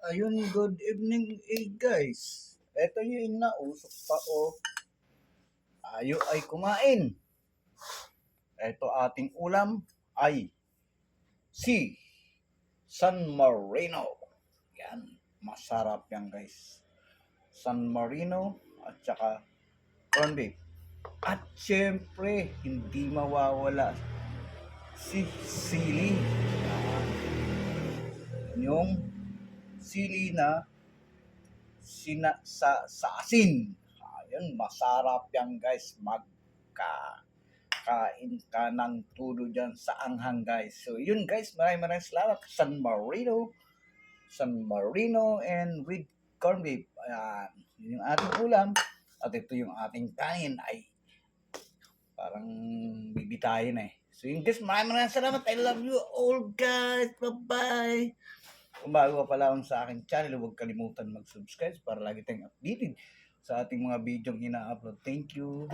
Ayun, good evening guys. Ito yung nausok pa o tayo ay kumain. Ito ating ulam ay si San Marino. Yan, masarap yan guys. San Marino at saka corned beef. At syempre, hindi mawawala si sili. Yung sili na sa asin. Ayun, masarap yan guys. Kain ka ng tulo dyan sa anghang guys. So yun guys, maraming salamat. San Marino and with corned beef. Ayan, yun yung ating ulam. At ito yung ating kain ay parang bibitayin eh. So yun guys, maraming salamat. I love you all guys. Bye-bye. Kung bago pa lang sa aking channel, huwag kalimutan mag-subscribe para lagi tayong updated sa ating mga video ina-upload. Thank you.